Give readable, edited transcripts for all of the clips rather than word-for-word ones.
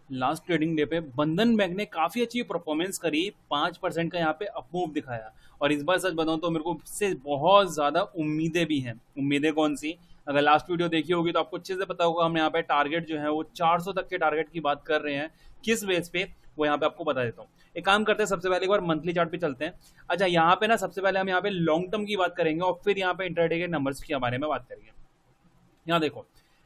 Last trading day पे बंधन bank ने काफी अच्छी परफॉर्मेंस करी, 5% का यहाँ पे अपमूव दिखाया। और इस बार सच बताऊं तो मेरे को इससे बहुत ज्यादा उम्मीदें भी हैं। उम्मीदें कौन सी? अगर लास्ट वीडियो देखी होगी तो आपको अच्छे से पता होगा, हम यहाँ पे टारगेट जो है वो 400 तक के टारगेट की बात कर रहे हैं। किस बेस पे, वो यहाँ पे आपको बता देता हूँ। एक काम करते हैं, सबसे पहले एक बार मंथली चार्ट पे चलते हैं। अच्छा, यहाँ पे ना सबसे पहले हम यहाँ पे लॉन्ग टर्म की बात करेंगे और फिर यहाँ पे इंटरडे के नंबर्स के बारे में बात करेंगे। यहाँ देखो,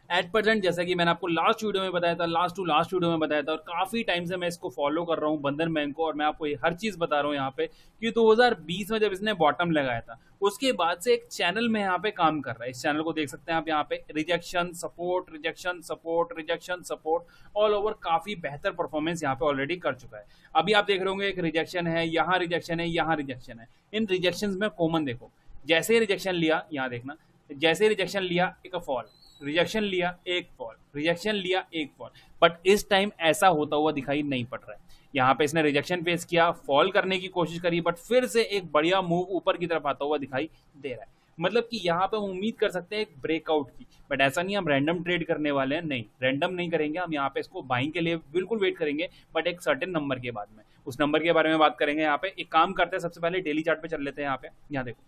एट प्रेजेंट जैसा कि मैंने आपको लास्ट वीडियो में बताया था, लास्ट वीडियो में बताया था, और काफी टाइम से मैं इसको फॉलो कर रहा हूँ बंधन बैंक को, और मैं आपको ये हर चीज बता रहा हूँ यहाँ पे कि 2020 में जब इसने बॉटम लगाया था उसके बाद से एक चैनल में यहाँ पे काम कर रहा है। इस चैनल को देख सकते हैं आप यहाँ पे, rejection support, rejection support, rejection support, all over काफी बेहतर परफॉर्मेंस यहाँ पे ऑलरेडी कर चुका है। अभी आप देख रहे होंगे एक रिजेक्शन है, यहाँ रिजेक्शन है, यहाँ रिजेक्शन है। इन रिजेक्शन में कॉमन देखो, जैसे ही रिजेक्शन लिया, यहाँ देखना, जैसे ही रिजेक्शन लिया एक फॉल, रिजेक्शन लिया एक फॉल, रिजेक्शन लिया एक फॉल, बट इस टाइम ऐसा होता हुआ दिखाई नहीं पड़ रहा है। यहाँ पे इसने रिजेक्शन फेस किया, फॉल करने की कोशिश करी, बट फिर से एक बढ़िया मूव ऊपर की तरफ आता हुआ दिखाई दे रहा है। मतलब कि यहाँ पे हम उम्मीद कर सकते हैं एक ब्रेकआउट की, बट ऐसा नहीं हम रैंडम ट्रेड करने वाले हैं, नहीं रैंडम नहीं करेंगे हम। यहाँ पे इसको बाइंग के लिए बिल्कुल वेट करेंगे, बट एक सर्टेन नंबर के बाद में, उस नंबर के बारे में बात करेंगे। यहाँ पे एक काम करते हैं, सबसे पहले डेली चार्ट पे चल लेते हैं। यहाँ देखो,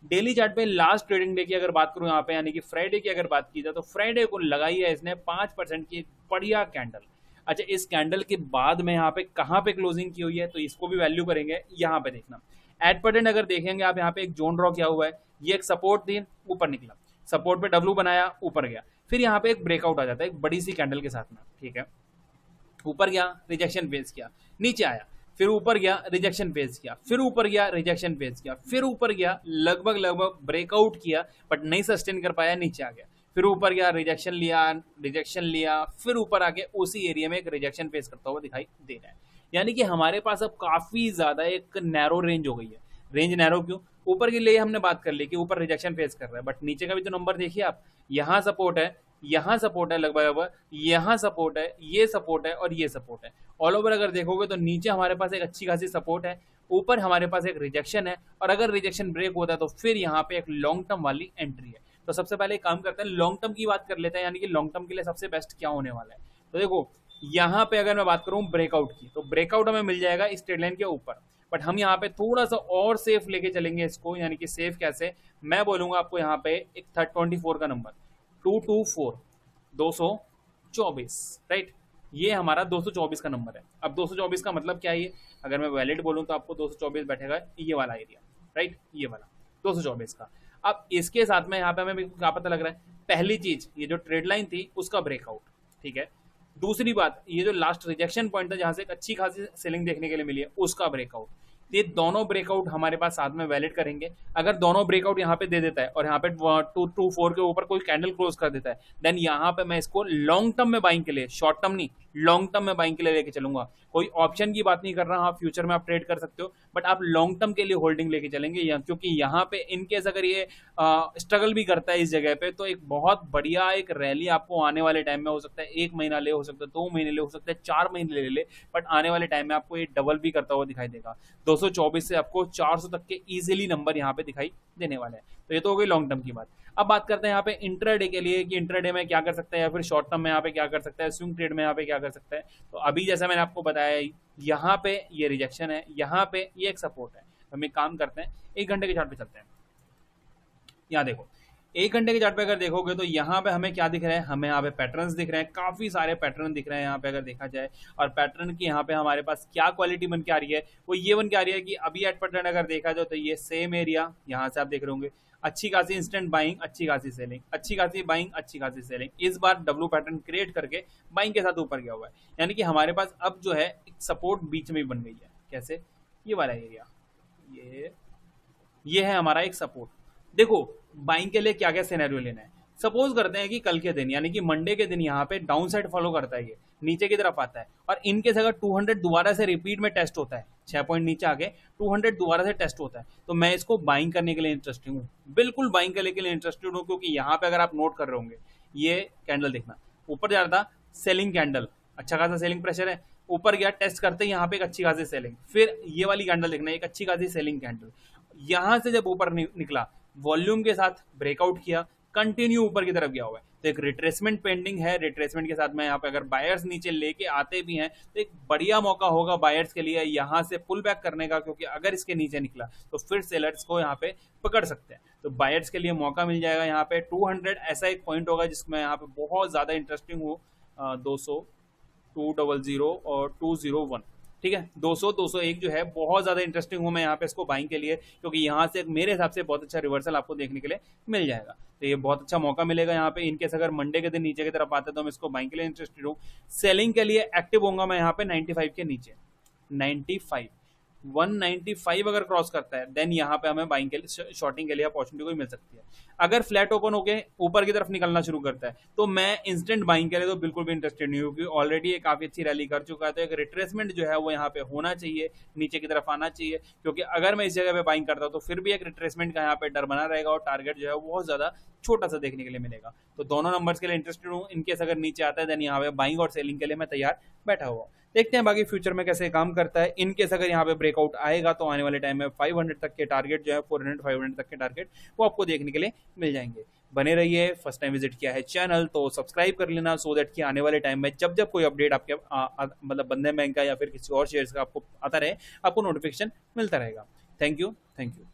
डेली चार्ट पे लास्ट ट्रेडिंग डे की अगर बात करूं यहाँ पे, यानी कि फ्राइडे की अगर बात की जाए, तो फ्राइडे को लगाई है इसने 5% की बढ़िया कैंडल। अच्छा, इस कैंडल के बाद में यहाँ पे कहाँ पे क्लोजिंग की हुई है, तो इसको भी वैल्यू करेंगे। यहाँ पे देखना, एट प्रेजेंट अगर देखेंगे आप, यहाँ पे एक जोन ड्रॉ किया हुआ है, ये एक सपोर्ट थी, ऊपर निकला, सपोर्ट पे डब्लू बनाया, ऊपर गया, फिर यहाँ पे एक ब्रेकआउट आ जाता है एक बड़ी सी कैंडल के साथ में, ठीक है। ऊपर गया, रिजेक्शन फेस किया, नीचे आया, फिर ऊपर गया, रिजेक्शन फेस किया, फिर ऊपर गया, रिजेक्शन फेस किया, फिर ऊपर गया, लगभग ब्रेकआउट किया, बट नहीं सस्टेन कर पाया, नीचे आ गया, फिर ऊपर गया, रिजेक्शन लिया, फिर ऊपर आके उसी एरिया में एक रिजेक्शन फेस करता हुआ दिखाई दे रहा है। यानी कि हमारे पास अब काफी ज्यादा एक नैरो रेंज हो गई है। रेंज नैरो क्यों? ऊपर के लिए हमने बात कर ली कि ऊपर रिजेक्शन फेस कर रहा है, बट नीचे का भी तो नंबर देखिए आप, यहाँ सपोर्ट है, यहाँ सपोर्ट है, लगभग यहाँ सपोर्ट है, ये सपोर्ट है और ये सपोर्ट है। ऑल ओवर अगर देखोगे तो नीचे हमारे पास एक अच्छी खासी सपोर्ट है, ऊपर हमारे पास एक रिजेक्शन है, और अगर रिजेक्शन ब्रेक होता है तो फिर यहाँ पे एक लॉन्ग टर्म वाली एंट्री है। तो सबसे पहले एक काम करते हैं, लॉन्ग टर्म की बात कर लेते हैं, यानी कि लॉन्ग टर्म के लिए सबसे बेस्ट क्या होने वाला है। तो देखो, यहाँ पे अगर मैं बात करूँ ब्रेकआउट की, तो ब्रेकआउट हमें मिल जाएगा इस ट्रेड लाइन के ऊपर, बट हम यहाँ पे थोड़ा सा और सेफ लेके चलेंगे इसको। यानी कि सेफ कैसे, मैं बोलूंगा आपको यहाँ पे एक 24 का नंबर, 224, 224, राइट, ये हमारा 224 का नंबर है। अब 224 का मतलब क्या है, ये अगर मैं वैलिड बोलूं तो आपको 224 बैठेगा, ये वाला एरिया, राइट, ये वाला 224 का। अब इसके साथ में यहाँ पे हमें क्या पता लग रहा है, पहली चीज ये जो ट्रेड लाइन थी उसका ब्रेकआउट, ठीक है। दूसरी बात, ये जो लास्ट रिजेक्शन पॉइंट था जहां से एक अच्छी खासी सेलिंग देखने के लिए मिली है, उसका ब्रेकआउट। ये दोनों ब्रेकआउट हमारे पास साथ में वैलिड करेंगे। अगर दोनों ब्रेकआउट यहाँ पे दे देता है और यहाँ पे 224 के ऊपर कोई कैंडल क्लोज कर देता है, देन यहाँ पे मैं इसको लॉन्ग टर्म में बाइंग के लिए, शॉर्ट टर्म नहीं, लॉन्ग टर्म में बाइंग के लिए लेके चलूंगा। कोई ऑप्शन की बात नहीं कर रहा, हाँ फ्यूचर में आप ट्रेड कर सकते हो, बट आप लॉन्ग टर्म के लिए होल्डिंग लेके चलेंगे, क्योंकि यहाँ पे इनकेस अगर ये स्ट्रगल भी करता है इस जगह पे, तो एक बहुत बढ़िया एक रैली आपको आने वाले टाइम में, हो सकता है 1 महीना ले, हो सकता है 2 महीने ले, हो सकता है 4 महीने ले, बट आने वाले टाइम में आपको ये डबल भी करता हुआ दिखाई देगा। 224 से आपको 400 तक के इजीली नंबर यहाँ पे दिखाई देने वाले हैं। तो ये तो हो गई लॉन्ग टर्म की बात। अब बात करते हैं यहाँ पे इंट्राडे के लिए कि इंट्राडे में क्या कर सकता है, या फिर शॉर्ट टर्म में यहाँ पे क्या कर सकता है, स्विंग ट्रेड में यहाँ पे क्या कर सकता है। तो अभी जैसा मैंने आपको बताया, यहाँ पे ये रिजेक्शन है, यहाँ पे ये एक सपोर्ट है। हम एक काम करते हैं, 1 घंटे के चार्ट पे चलते हैं। यहाँ देखो, 1 घंटे के चार्ट पे अगर देखोगे तो यहाँ पे हमें क्या दिख रहा है, हमें यहाँ पे पैटर्न्स दिख रहे हैं, काफी सारे पैटर्न दिख रहे हैं यहाँ पे अगर देखा जाए। और पैटर्न की यहाँ पे हमारे पास क्या क्वालिटी बन के आ रही है, वो ये बन के आ रही है कि अभी एट पैटर्न अगर देखा जाए तो ये सेम एरिया, यहाँ से आप देख रहे होंगे अच्छी खासी इंस्टेंट बाइंग, अच्छी खासी सेलिंग, अच्छी खासी बाइंग, अच्छी खासी सेलिंग। इस बार डब्ल्यू पैटर्न क्रिएट करके बाइंग के साथ ऊपर गया हुआ है। यानी कि हमारे पास अब जो है एक सपोर्ट बीच में बन गई है। कैसे? ये वाला एरिया, ये है हमारा एक सपोर्ट। देखो, बाइंग के लिए क्या क्या सिनेरियो लेना है। सपोज करते हैं कि कल के दिन, यानी कि मंडे के दिन यहाँ पे डाउन साइड फॉलो करता है, ये नीचे की तरफ आता है, और इनके अगर 200 दोबारा से रिपीट में टेस्ट होता है, 6 पॉइंट नीचे आके 200 दोबारा से टेस्ट होता है, तो मैं इसको बाइंग करने के लिए इंटरेस्टेड हूँ, बिल्कुल बाइंग करने के लिए इंटरेस्टेड हूँ। क्योंकि यहाँ पे अगर आप नोट कर रहे होंगे, ये कैंडल देखना, ऊपर जा रहा था, सेलिंग कैंडल, अच्छा खासा सेलिंग प्रेशर है, ऊपर गया, टेस्ट करते यहाँ पे एक अच्छी खासी सेलिंग, फिर ये वाली कैंडल देखना, एक अच्छी खासी सेलिंग कैंडल, यहां से जब ऊपर निकला, वॉल्यूम के साथ ब्रेकआउट किया, कंटिन्यू ऊपर की तरफ गया हुआ है, तो एक रिट्रेसमेंट पेंडिंग है। रिट्रेसमेंट के साथ में यहाँ पे अगर बायर्स नीचे लेके आते भी हैं तो एक बढ़िया मौका होगा बायर्स के लिए यहाँ से पुल बैक करने का, क्योंकि अगर इसके नीचे निकला तो फिर सेलर्स को यहाँ पे पकड़ सकते हैं। तो बायर्स के लिए मौका मिल जाएगा यहाँ पे। 200 ऐसा एक पॉइंट होगा जिसमें यहाँ पे बहुत ज्यादा इंटरेस्टिंग हो। 200, 200 और 201, ठीक है। 200, 201 जो है बहुत ज्यादा इंटरेस्टिंग हूं मैं यहाँ पे इसको बाइंग के लिए, क्योंकि यहाँ से मेरे हिसाब से बहुत अच्छा रिवर्सल आपको देखने के लिए मिल जाएगा। तो ये बहुत अच्छा मौका मिलेगा यहाँ पे। इनकेस अगर मंडे के दिन नीचे की तरफ आते तो मैं इसको बाइंग के लिए इंटरेस्टेड हूँ। सेलिंग के लिए एक्टिव होगा मैं यहाँ पे 95 के नीचे। 95, 195 अगर क्रॉस करता है देन यहाँ पे हमें बाइंग के लिए, शॉर्टिंग के लिए अपॉर्चुनिटी कोई मिल सकती है। अगर फ्लैट ओपन होके ऊपर की तरफ निकलना शुरू करता है तो मैं इंस्टेंट बाइंग के लिए तो बिल्कुल भी इंटरेस्टेड नहीं हूँ, क्योंकि ऑलरेडी ये काफी अच्छी रैली कर चुका है। तो एक रिट्रेसमेंट जो है वो यहाँ पे होना चाहिए, नीचे की तरफ आना चाहिए, क्योंकि अगर मैं इस जगह पे बाइंग करता हूँ तो फिर भी एक रिट्रेसमेंट का यहाँ पे डर बना रहेगा और टारगेट जो है वो बहुत ज्यादा छोटा सा देखने के लिए मिलेगा। तो दोनों नंबर्स के लिए इंटरेस्टेड हूँ। इनकेस अगर नीचे आता है देन यहाँ पे बाइंग और सेलिंग के लिए मैं तैयार बैठा हुआ। देखते हैं बाकी फ्यूचर में कैसे काम करता है। इनकेस अगर यहाँ पे ब्रेकआउट आएगा तो आने वाले टाइम में 500 तक के टारगेट जो है, 400 500 तक के टारगेट वो आपको देखने के लिए मिल जाएंगे। बने रहिए। फर्स्ट टाइम विजिट किया है चैनल तो सब्सक्राइब कर लेना, सो दैट कि आने वाले टाइम में जब जब कोई अपडेट आपके मतलब बंधन बैंक का या फिर किसी और शेयर्स का आपको आता रहे, आपको नोटिफिकेशन मिलता रहेगा। Thank you, thank you.